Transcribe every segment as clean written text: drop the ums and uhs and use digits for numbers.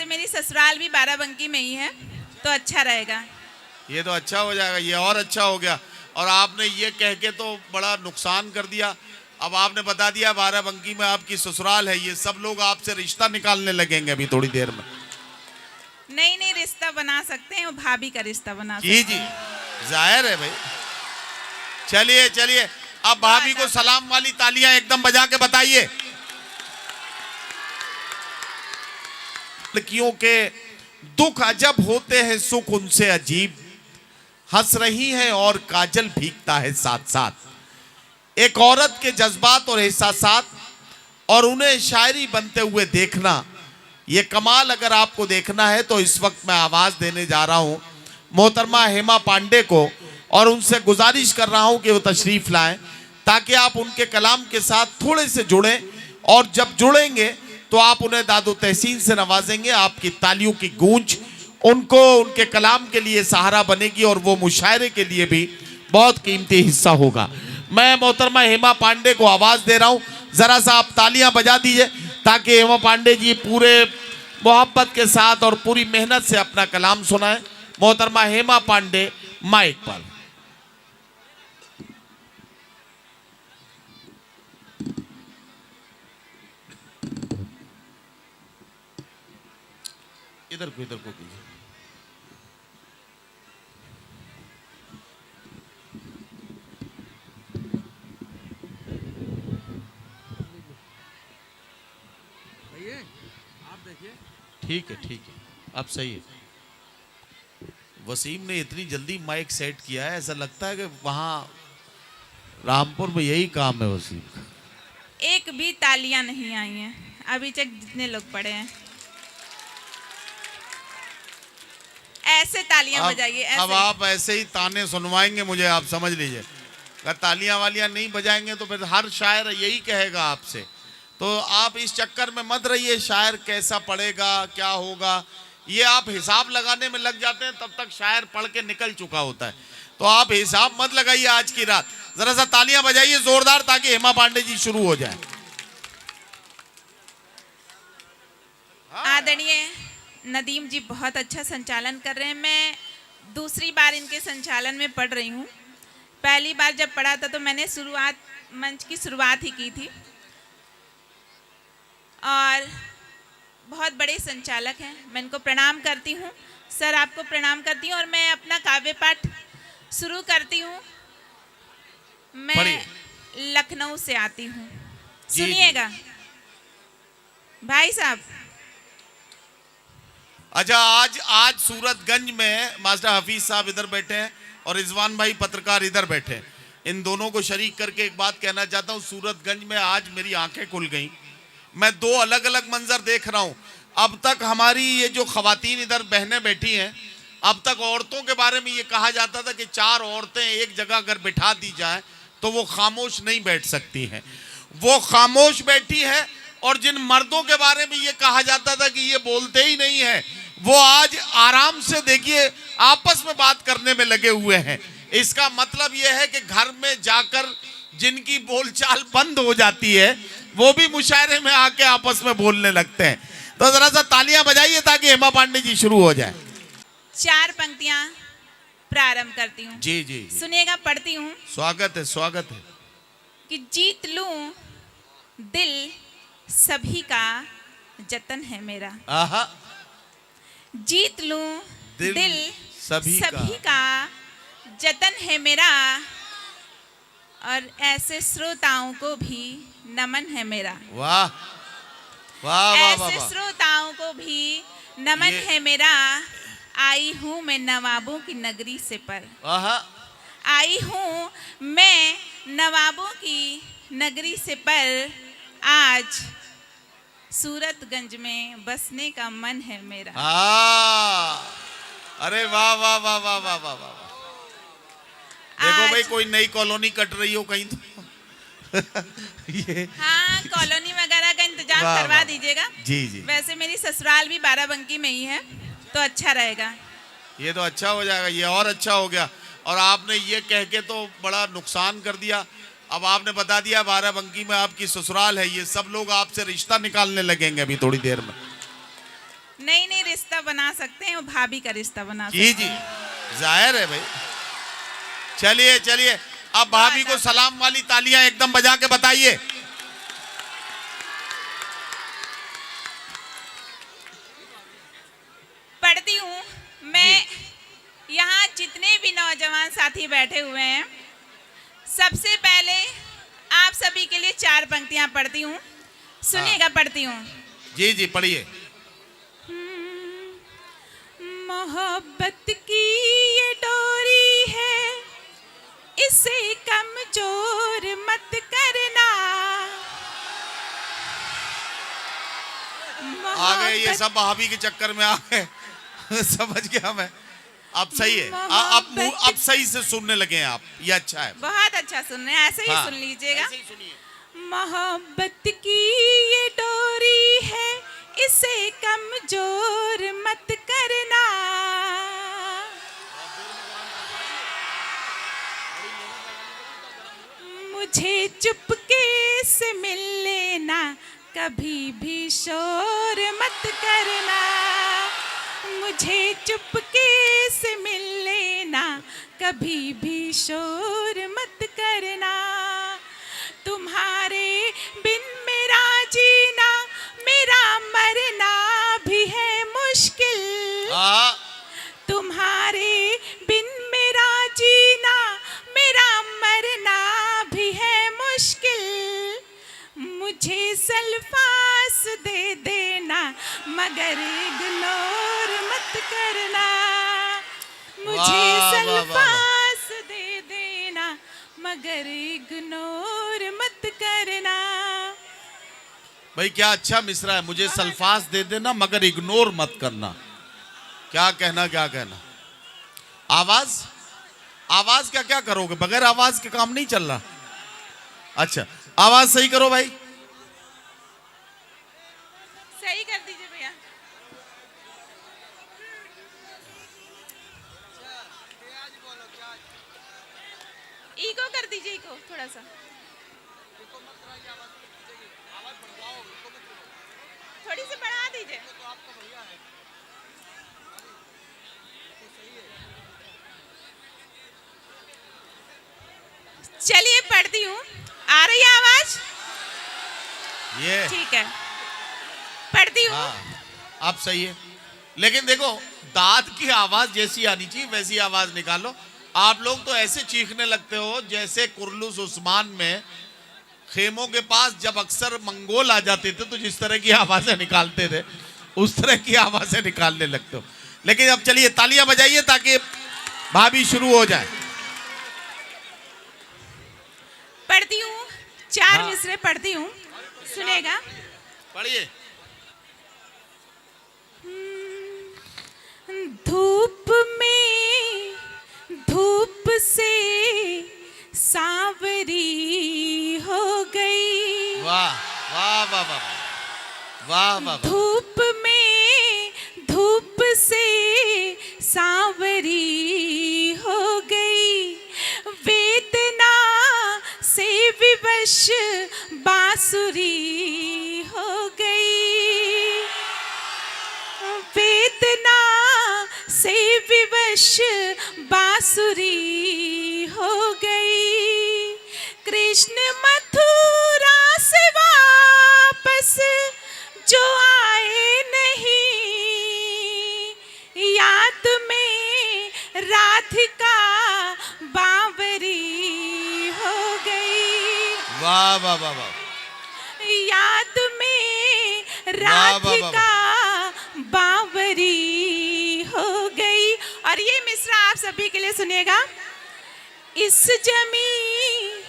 मेरी ससुराल भी बाराबंकी में ही है, तो अच्छा रहेगा। ये तो अच्छा हो जाएगा, ये और अच्छा हो गया। और आपने ये कह के तो बड़ा नुकसान कर दिया। अब आपने बता दिया बाराबंकी में आपकी ससुराल है, ये सब लोग आपसे रिश्ता निकालने लगेंगे अभी थोड़ी देर में। नहीं नहीं, रिश्ता बना सकते हैं, भाभी का रिश्ता बना सकते जी हैं। जी, जाहिर है भाई। चलिए चलिए, अब भाभी को सलाम वाली तालियां एकदम बजा के बताइए। लड़कियों के दुख अजब होते हैं, सुख उनसे अजीब। हंस रही हैं और काजल भीगता है साथ साथ। एक औरत के जज्बात और एहसासात और उन्हें शायरी बनते हुए देखना, ये कमाल अगर आपको देखना है तो इस वक्त मैं आवाज देने जा रहा हूं मोहतरमा हेमा पांडे को, और उनसे गुजारिश कर रहा हूं कि वो तशरीफ लाएं ताकि आप उनके कलाम के साथ थोड़े से जुड़ें, और जब जुड़ेंगे तो आप उन्हें दादो तहसीन से नवाजेंगे। आपकी तालियों की गूंज उनको उनके कलाम के लिए सहारा बनेगी और वो मुशायरे के लिए भी बहुत कीमती हिस्सा होगा। मैं मोहतरमा हेमा पांडे को आवाज दे रहा हूं, जरा सा आप तालियां बजा दीजिए ताकि हेमा पांडे जी पूरे मोहब्बत के साथ और पूरी मेहनत से अपना कलाम सुनाएं। मोहतरमा हेमा पांडे माइक पर। इधर को कीजिए। आप देखिए, ठीक है, अब सही है। वसीम ने इतनी जल्दी माइक सेट किया है, ऐसा लगता है कि वहां रामपुर में यही काम है वसीम का। एक भी तालियां नहीं आई हैं अभी तक, जितने लोग पड़े हैं। ऐसे तालियां बजाइए, ऐसे। अब आप ऐसे ही ताने सुनवाएंगे मुझे, आप समझ लीजिए। अगर तालियां वालियां नहीं बजाएंगे तो फिर हर शायर यही कहेगा आपसे। तो आप इस चक्कर में मत रहिए, शायर कैसा पढ़ेगा क्या होगा ये आप हिसाब लगाने में लग जाते हैं, तब तक शायर पढ़ के निकल चुका होता है। तो आप हिसाब मत लगाइए आज की रात, जरा सा तालियां बजाइए जोरदार ताकि हेमा पांडे जी शुरू हो जाए। आदरणीय नदीम जी बहुत अच्छा संचालन कर रहे हैं। मैं दूसरी बार इनके संचालन में पढ़ रही हूँ। पहली बार जब पढ़ा था तो मैंने मंच की शुरुआत ही की थी, और बहुत बड़े संचालक हैं, मैं इनको प्रणाम करती हूँ। सर आपको प्रणाम करती हूँ, और मैं अपना काव्य पाठ शुरू करती हूँ। मैं लखनऊ से आती हूँ, सुनिएगा भाई साहब। अच्छा, आज सूरतगंज में मास्टर हफीज साहब इधर बैठे हैं और रिजवान भाई पत्रकार इधर बैठे हैं। इन दोनों को शरीक करके एक बात कहना चाहता हूँ, सूरतगंज में आज मेरी आंखें खुल गईं। मैं दो अलग अलग मंजर देख रहा हूँ। अब तक हमारी ये जो खवातीन इधर बहनें बैठी हैं, अब तक औरतों के बारे में ये कहा जाता था कि चार औरतें एक जगह अगर बिठा दी जाए तो वो खामोश नहीं बैठ सकती हैं। वो खामोश बैठी है। और जिन मर्दों के बारे में ये कहा जाता था कि ये बोलते ही नहीं है, वो आज आराम से देखिए आपस में बात करने में लगे हुए हैं। इसका मतलब ये है कि घर में जाकर जिनकी बोलचाल बंद हो जाती है वो भी मुशायरे में आके आपस में बोलने लगते हैं। तो जरा सा तालियां बजाइए ताकि हेमा पांडे जी शुरू हो जाए। चार पंक्तियां प्रारंभ करती हूँ। जी जी, सुनिएगा, पढ़ती हूँ। स्वागत है स्वागत है। कि जीत लूं दिल सभी का जतन है मेरा। आहा, जीत लूं दिल सभी का जतन है मेरा, और ऐसे श्रोताओं को भी नमन है मेरा। वाह वाह वाह वाह, ऐसे श्रोताओं को भी नमन है मेरा। आई हूँ मैं नवाबों की नगरी से पर। आहा, आई हूँ मैं नवाबों की नगरी से पर, आज सूरतगंज में बसने का मन है मेरा। अरे वाह वाह वाह वाह वाह वाह वाह। देखो भाई, कोई नई कॉलोनी कट रही हो कहीं तो ये हाँ, कॉलोनी वगैरह का इंतजाम करवा दीजिएगा। जी जी। वैसे मेरी ससुराल भी बाराबंकी में ही है, तो अच्छा रहेगा। ये तो अच्छा हो जाएगा, ये और अच्छा हो गया। और आपने ये कह के तो बड़ा नुकसान कर दिया। अब आपने बता दिया बाराबंकी में आपकी ससुराल है, ये सब लोग आपसे रिश्ता निकालने लगेंगे अभी थोड़ी देर में। नई नई रिश्ता बना सकते हैं, वो भाभी का रिश्ता बना सकते जी हैं। जी, जाहिर है भाई। चलिए चलिए, अब भाभी को सलाम वाली तालियां एकदम बजा के बताइए। पढ़ती हूँ मैं। यहाँ जितने भी नौजवान साथी बैठे हुए हैं, सबसे पहले आप सभी के लिए 4 पंक्तियां पढ़ती हूँ, सुनिएगा। पढ़ती हूँ। जी जी, पढ़िए। मोहब्बत की ये डोरी है, इसे कमजोर मत करना। आ गए ये सब भाभी के चक्कर में आ गए। समझ गया मैं। अब सही है, अब सही से सुनने लगे हैं आप, ये अच्छा है। बहुत अच्छा सुन रहे हैं, ऐसे ही हाँ, सुन लीजिएगा। ऐसे ही सुनिए। मोहब्बत की ये डोरी है, इसे कमजोर मत करना। मुझे चुपके से मिल लेना, कभी भी शोर मत करना। मुझे चुपके से मिल लेना, कभी भी शोर मत करना। तुम्हारे बिन मेरा जीना, मेरा मरना भी है मुश्किल। तुम्हारे बिन मेरा जीना, मेरा मरना भी है मुश्किल। मुझे सल्फास दे देना, मगर इग्नोर मत करना। मुझे सल्फास दे देना, मगर इग्नोर मत करना। भाई क्या अच्छा मिसरा है, मुझे सल्फास दे देना मगर इग्नोर मत करना। क्या कहना, क्या कहना। आवाज, आवाज का क्या करोगे? बगैर आवाज के काम नहीं चल रहा। अच्छा, आवाज सही करो भाई। सही कर दीजिए भैया। इको कर दीजिए, इको थोड़ा सा। थोड़ी सी बढ़ा दीजिए। चलिए पढ़ती हूँ। आ रही है आवाज? ये ठीक है, पढ़ती हूँ। हाँ, अब सही है। लेकिन देखो, दांत की आवाज जैसी आनी चाहिए वैसी आवाज निकालो। आप लोग तो ऐसे चीखने लगते हो जैसे कुर्लुस उस्मान में खेमों के पास जब अक्सर मंगोल आ जाते थे तो जिस तरह की आवाजें निकालते थे, उस तरह की आवाजें निकालने लगते हो। लेकिन अब चलिए तालियां बजाइए ताकि भाभी शुरू हो जाए। पढ़ती हूँ, 4 हाँ। मिसरे पढ़ती हूँ, सुनेगा। पढ़िए। धूप में, धूप से सांवरी हो गई। वाह वाह वाह वाह वाह वाह। धूप में, धूप से सांवरी हो गई। वेदना से विवश बांसुरी हो गई। वेदना से विवश बांसुरी हो गई। कृष्ण मथुरा से वापस जो आए नहीं, याद में राधिका बांवरी हो गई। वाह वाह वाह वाह। याद में वाह, वाह, वाह, राधिका बांवरी हो गई। और ये मिसरा आप सभी के लिए सुनिएगा। इस जमीन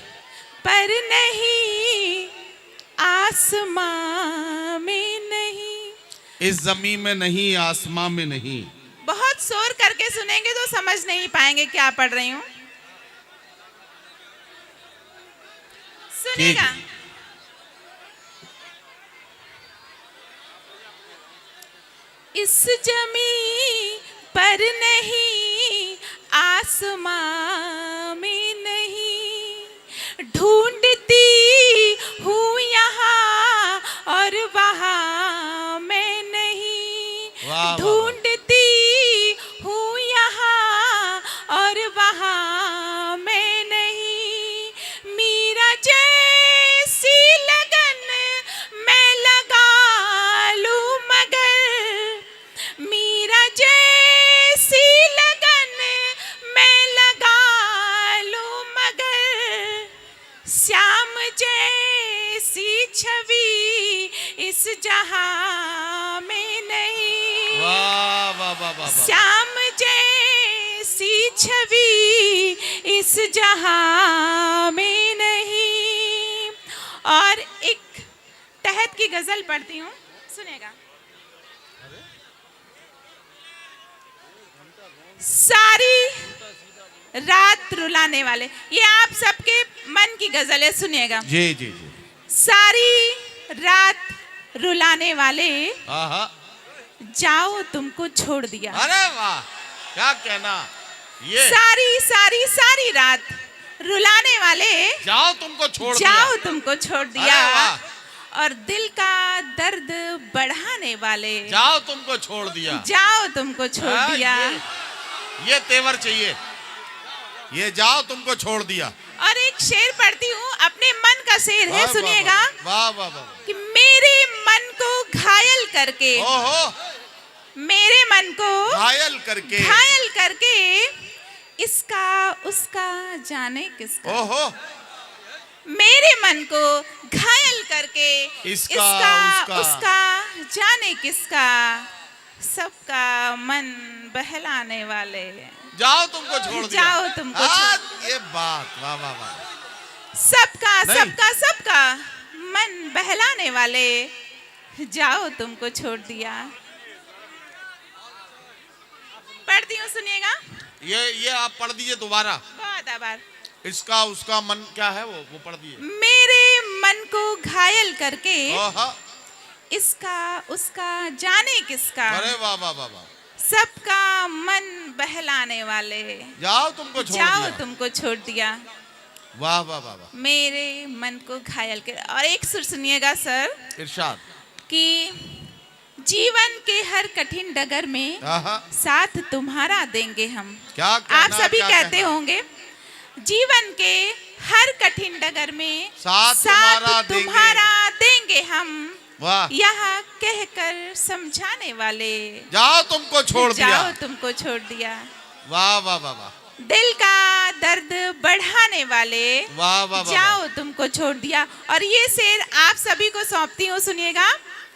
पर नहीं, आसमां में नहीं। इस जमीन में नहीं, आसमां में नहीं। बहुत शोर करके सुनेंगे तो समझ नहीं पाएंगे क्या पढ़ रही हूँ। सुनेगा। इस जमीन पर नहीं, आसमां में नहीं। ढूंढती हूँ यहाँ और वहाँ मैं नहीं। वाह। ढूंढती हूँ यहाँ और वहाँ मैं नहीं, मीरा जैसी लगन मैं लगा लूं मगर, मीरा जैसी लगन मैं लगा लूं मगर, श्याम जैसी छवि इस जहां में नहीं, वाह वाह वाह वाह। श्याम जैसी छवि इस जहां में नहीं। और एक तहत की गजल पढ़ती हूँ, सुनेगा। सारी रात रुलाने वाले, ये आप सबके मन की गजल है, सुनिएगा। जी जी जी। सारी रात रुलाने वाले, हाँ। जाओ तुमको छोड़ दिया। अरे वाह, क्या कहना ये। सारी सारी सारी रात रुलाने वाले, जाओ तुमको छोड़ दिया। जाओ तुमको छोड़ दिया। अरे वाह। और दिल का दर्द बढ़ाने वाले, जाओ तुमको छोड़ दिया। जाओ तुमको छोड़ हाँ, दिया। ये तेवर चाहिए, ये जाओ तुमको छोड़ दिया। और एक शेर पढ़ती हूँ, अपने मन का शेर है, वाह, सुनिएगा। वाह वाह वाह। कि मेरे मन को घायल करके, ओहो, मेरे मन को घायल करके, घायल करके, इसका उसका जाने किसका। ओहो, मेरे मन को घायल करके, इसका उसका जाने किसका, सबका मन बहलाने वाले, जाओ तुमको छोड़ दिया। जाओ तुमको छोड़। ये बात, वाह वाह वाह। सबका नहीं। सबका सबका मन बहलाने वाले, जाओ तुमको छोड़ दिया। पढ़ती हूँ, सुनिएगा। ये आप पढ़ दीजिए दोबारा। बहुत आभार। इसका उसका मन क्या है, वो पढ़ दिए। मेरे मन को घायल करके, ओहो, इसका उसका जाने किसका, अरे वाह वाह वाह वाह। सबका मन बहलाने वाले, जाओ तुमको छोड़ जाओ दिया। तुमको छोड़ दिया। वाह वाह वाह वाह। मेरे मन को घायल कर। और एक सुर सुनिएगा सर, इरशाद। कि जीवन के हर कठिन डगर में आहा, साथ तुम्हारा देंगे हम। क्या आप कहना, सभी क्या कहते कहना। होंगे, जीवन के हर कठिन डगर में साथ तुम्हारा देंगे हम, वाह। यह कहकर समझाने वाले, जाओ तुमको छोड़ दिया। जाओ तुमको छोड़ दिया। वाह वाह वाह वाह। दिल का दर्द बढ़ाने वाले, वाह वाह वाह। जाओ तुमको छोड़ दिया। और ये शेर आप सभी को सौंपती हूँ, सुनिएगा।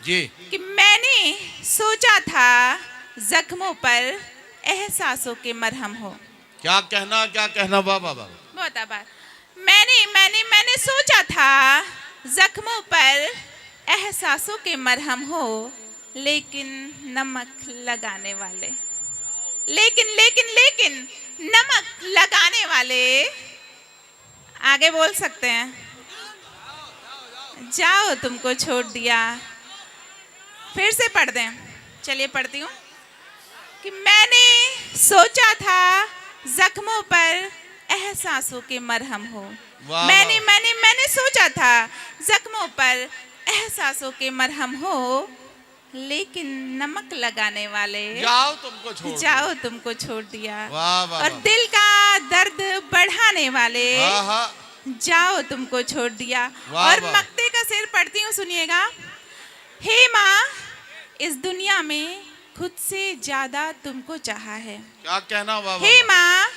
जी। कि मैंने सोचा था जख्मों पर एहसासों के मरहम हो। क्या कहना, क्या कहना, वाह वाह वाह। बहुत आभार। मैंने सोचा था जख्मों पर एहसासों के मरहम हो, लेकिन नमक लगाने वाले, लेकिन नमक लगाने वाले, आगे बोल सकते हैं, जाओ तुमको छोड़ दिया। फिर से पढ़ दें, चलिए पढ़ती हूँ। कि मैंने सोचा था जख्मों पर एहसासों के मरहम हो। वाह, मैंने सोचा था जख्मों पर एहसासों के मरहम हो, लेकिन नमक लगाने वाले, जाओ तुमको छोड़ जाओ तुमको छोड़ दिया। वाह वाह और वाह। दिल का दर्द बढ़ाने वाले, आहा, जाओ तुमको छोड़ दिया। वाह, और वाह। मक्ते का शेर पढ़ती हूँ, सुनिएगा। हे माँ, इस दुनिया में खुद से ज्यादा तुमको चाहा है। क्या कहना, वाह वाह। हे माँ,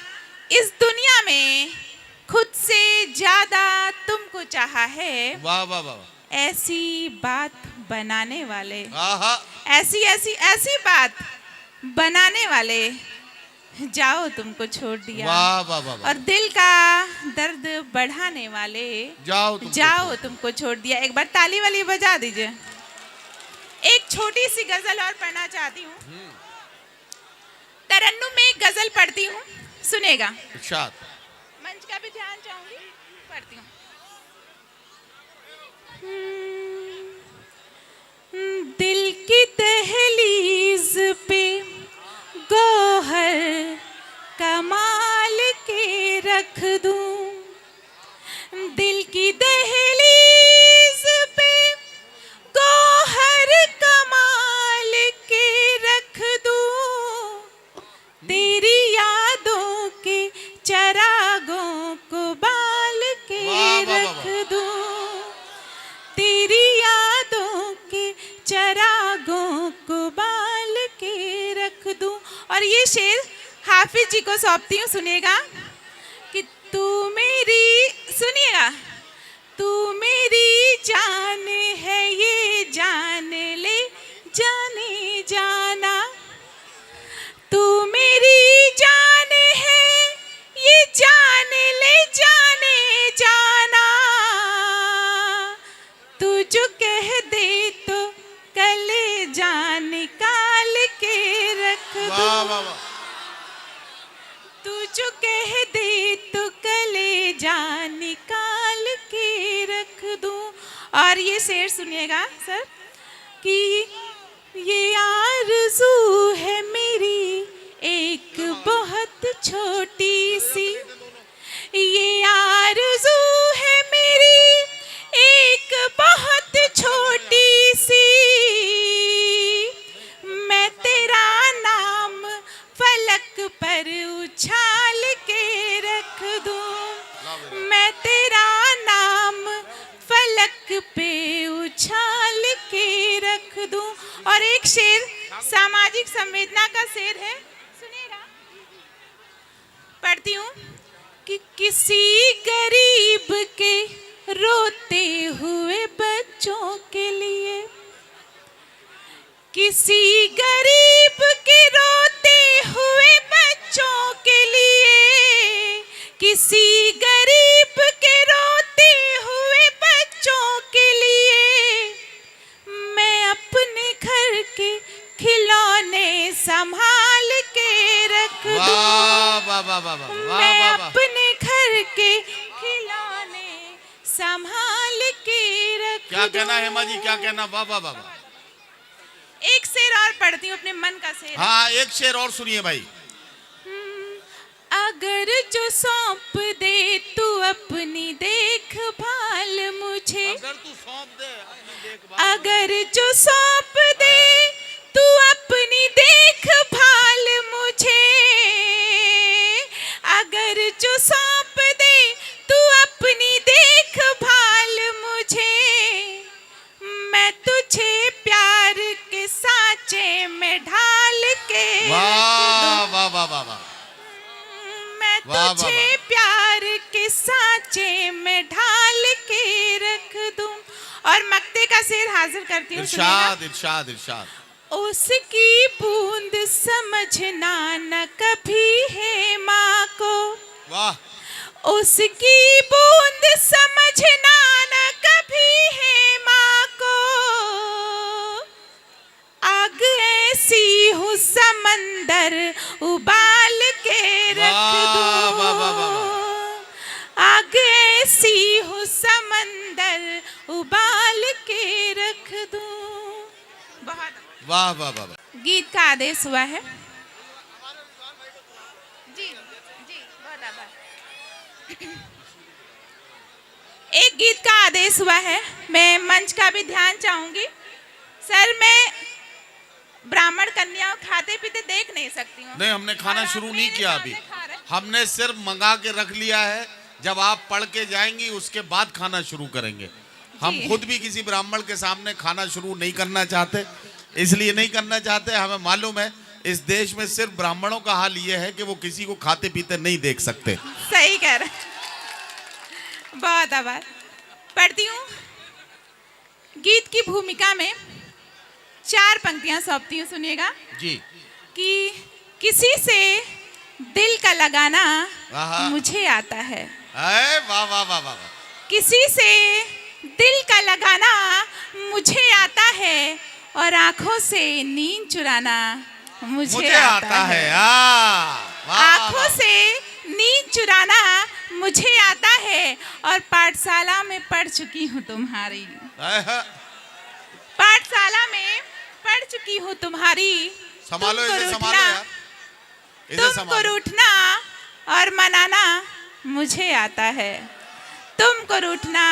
इस दुनिया में खुद से ज्यादा तुमको चाहा है। वाह वाह वाह। ऐसी बात बनाने वाले, आहा, ऐसी बात बनाने वाले, जाओ तुमको छोड़ दिया। वाह वाह वाह वाह। और दिल का दर्द बढ़ाने वाले, जाओ तुमको छोड़ दिया। एक बार ताली वाली बजा दीजिए। एक छोटी सी गजल और पढ़ना चाहती हूँ। तरन्नुम में एक गजल पढ़ती हूँ, सुनेगा। इरशाद। मंच का भी ध्यान चाहूंगी, पढ़ती हूँ। दिल की दहलीज पे गौहर कमाल के रख दूं, दिल की दहलीज पे गौहर कमाल के रख और ये शेर हाफिज जी को सौंपती हूँ, सुनिएगा। कि तू मेरी, सुनिएगा, तू मेरी जान है ये जान ले जाने जाना, तू मेरी जान है ये जान ले जाने जाना, तू जो कह दे तो कले जान निकाल के रख दूं, वाह वाह वाह। तू जो कह दे तो कले जान निकाल के रख दूं। और ये शेर सुनिएगा सर। कि ये आरज़ू है मेरी एक बहुत छोटी सी, ये आरज़ू है मेरी एक बहुत छोटी सी, मैं तेरा नाम फलक पर उछाल के रख दूं, मैं तेरा नाम फलक पे उछाल के रख दूं। और एक शेर सामाजिक संवेदना का शेर है, सुनिएगा, पढ़ती हूँ। कि किसी गरीब के रोते हुए बच्चों के लिए, किसी गरीब के रोते हुए बच्चों के लिए, किसी गरीब के रोते हुए बच्चों के लिए, मैं अपने घर के खिलौने संभाल के रख दूं, वाह वाह वाह वाह वाह मैं वाह वाह। अपने घर के खिलौने संभाल के रख क्या दूं। कहना है हेमा जी, क्या कहना, वाह वाह वाह वाह। एक शेर और पढ़ती हूँ, अपने मन का शेर। हाँ, एक शेर और सुनिए भाई। अगर जो सौंप दे तू अपनी देखभाल मुझे, अगर तू सौंप दे अपनी देखभाल, अगर जो सौंप दे तू अपनी देखभाल मुझे, अगर जो सौंप दे तू अपनी देखभाल मुझे, मैं तुझे प्यार के सांचे में ढाल के वाह वाह वाह वाह वाह। मैं वाह, वाह, तुझे वाह। प्यार के सांचे में ढाल के रख दूं। और मक्ते का शेर हाजिर करती हूँ, इरशाद इरशाद इरशाद। उसकी बूंद समझना न कभी है माँ को, वाह। उसकी बूंद समझना न कभी है माँ को, आग ऐसी हूँ समंदर उबाल के रख वाह, दूं, वाह, वाह, वाह, वाह। आग ऐसी हूँ समंदर उबाल के रख दूं। बहुत वाह वाह वाह वाह। गीत का आदेश हुआ है। जी जी, बहुत आभार। एक गीत का आदेश हुआ है, मैं मंच का भी ध्यान चाहूंगी। सर, मैं ब्राह्मण कन्याओं खाते पीते देख नहीं सकती हूँ। नहीं, हमने खाना और आप शुरू नहीं मेरे किया सामने अभी, खा रहे हैं। हमने सिर्फ मंगा के रख लिया है। जब आप पढ़ के जाएंगी उसके बाद खाना शुरू करेंगे। हम जी। खुद भी किसी ब्राह्मण के सामने खाना शुरू नहीं करना चाहते, इसलिए नहीं करना चाहते, हमें मालूम है इस देश में सिर्फ ब्राह्मणों का हाल ये है कि वो किसी को खाते पीते नहीं देख सकते। सही कह रहे। बहुत आभार। पढ़ती हूँ। गीत की भूमिका में 4 पंक्तियां सौंपती हूँ, सुनिएगा। जी। कि किसी से दिल का लगाना आहा। मुझे आता है, अरे वाह वाह वाह वाह वाह। किसी से दिल का लगाना मुझे आता है, और आंखों से नींद चुराना मुझे आता है। वाह, वाह, आंखों वाह। से नींद चुराना मुझे आता है, और पाठशाला में पढ़ चुकी हूँ तुम्हारी, आहा। पाठशाला में पढ़ चुकी हूँ तुम्हारी। संभालो तुमको इसे, संभालो रूठना- यार, इसे तुमको संभालो। रूठना और मनाना मुझे आता है, तुमको रूठना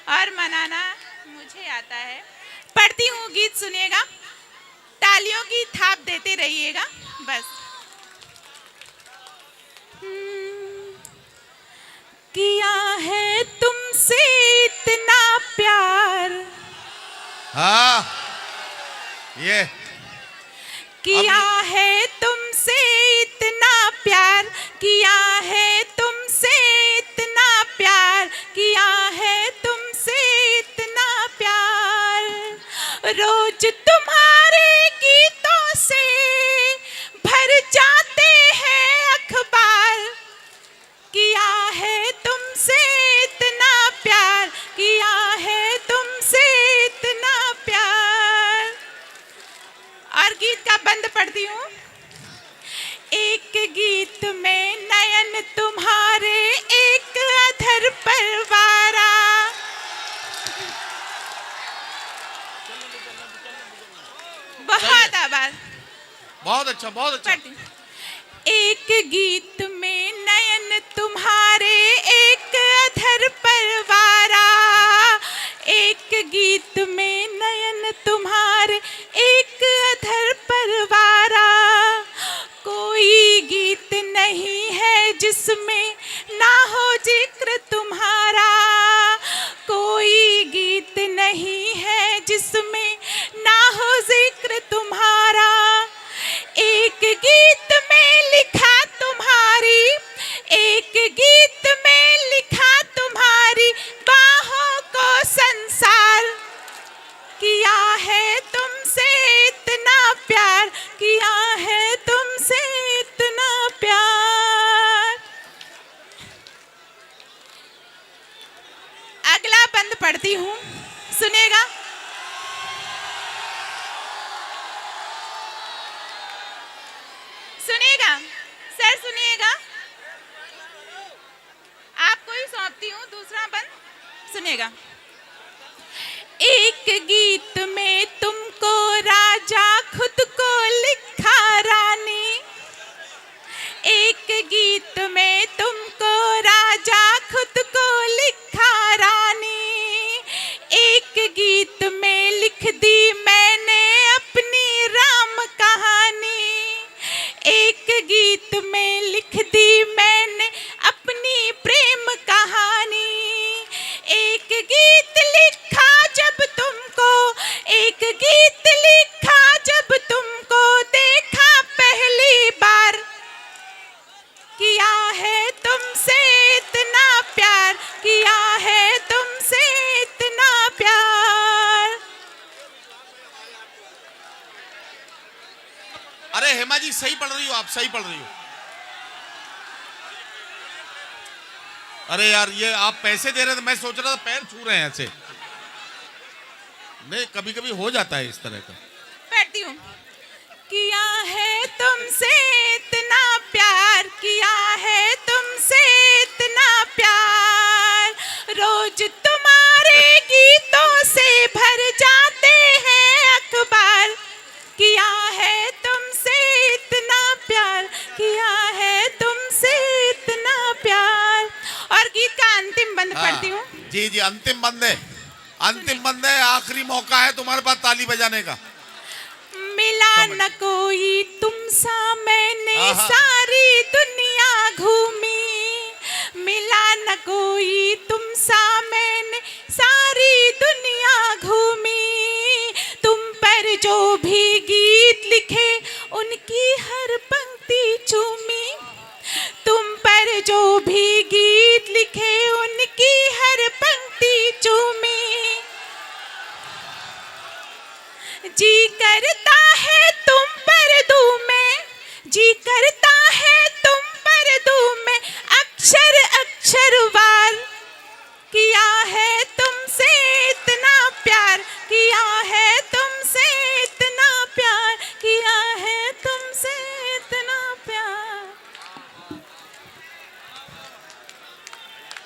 और मनाना मुझे आता है। पढ़ती हूँ, गीत सुनिएगा, तालियों की थाप देते रहिएगा बस। किया है तुमसे इतना प्यार, हाँ, ये किया है तुमसे किया है तुमसे इतना प्यार, किया है तुमसे इतना प्यार। रोज तुम्हारे गीतों से भर जाते हैं अखबार, किया है तुमसे इतना प्यार, किया है तुमसे इतना प्यार। और गीत का बंद पढ़ती हूँ। एक गीत में नयन तुम्हारे, एक अधर पर वारा। बहुत आभार। बहुत अच्छा, बहुत अच्छा। पढ़ती हूँ। एक गीत में नयन तुम्हारे, एक अधर पर वारा। एक गीत में नयन तुम्हारे, एक अधर पर वारा। कोई गीत नहीं है जिसमें ना हो जिक्र तुम्हारा, कोई गीत नहीं है जिसमें ना हो जिक्र तुम्हारा। एक गीत में लिखा तुम्हारी, एक गीत में लिखा तुम्हारी बाहों को संसार। किया है तुमसे इतना प्यार, किया है तुमसे इतना प्यार। अगला बंद पढ़ती हूँ, सुनेगा। सुनिएगा सर, सुनिएगा। आपको ही सौंपती हूँ दूसरा बंद, सुनिएगा। एक गीत में तुमको राजा खुद को लिखा रानी, एक गीत में तुमको राजा खुद को लिखा रानी। एक गीत में लिख दी मैंने अपनी राम कहानी, एक गीत में लिख दी मैंने अपनी प्रेम कहानी। एक गीत लिखा जब तुमको, एक गीत लिखा जब तुमको देखा पहली बार। किया है तुमसे इतना प्यार, किया है तुमसे इतना प्यार। अरे हेमा जी सही पढ़ रही हो आप, सही पढ़ रही हो। अरे यार ये आप पैसे दे रहे थे, मैं सोच रहा था पैर छू रहे हैं ऐसे। नहीं, कभी कभी हो जाता है इस तरह का। पढ़ती हूँ। किया है तुमसे इतना प्यार, किया है तुमसे इतना प्यार। रोज तुम्हारे गीतों से भर जाते हैं अखबार। किया है तुमसे इतना प्यार, किया है तुमसे इतना प्यार। और गीत का अंतिम बंद पढ़ती हूँ। जी जी, अंतिम बंद है, अंतिम बंद है। आखिरी मौका है तुम्हारे पास ताली बजाने का। मिला न कोई तुमसा मैंने सारी दुनिया घूमी, मिला न कोई तुमसा मैंने सारी दुनिया घूमी। तुम पर जो भी गीत लिखे उनकी हर पंक्ति चूमी, तुम पर जो भी गीत लिखे उनकी हर पंक्ति चूमी। जी करता है तुम पर दूं मैं, जी करता है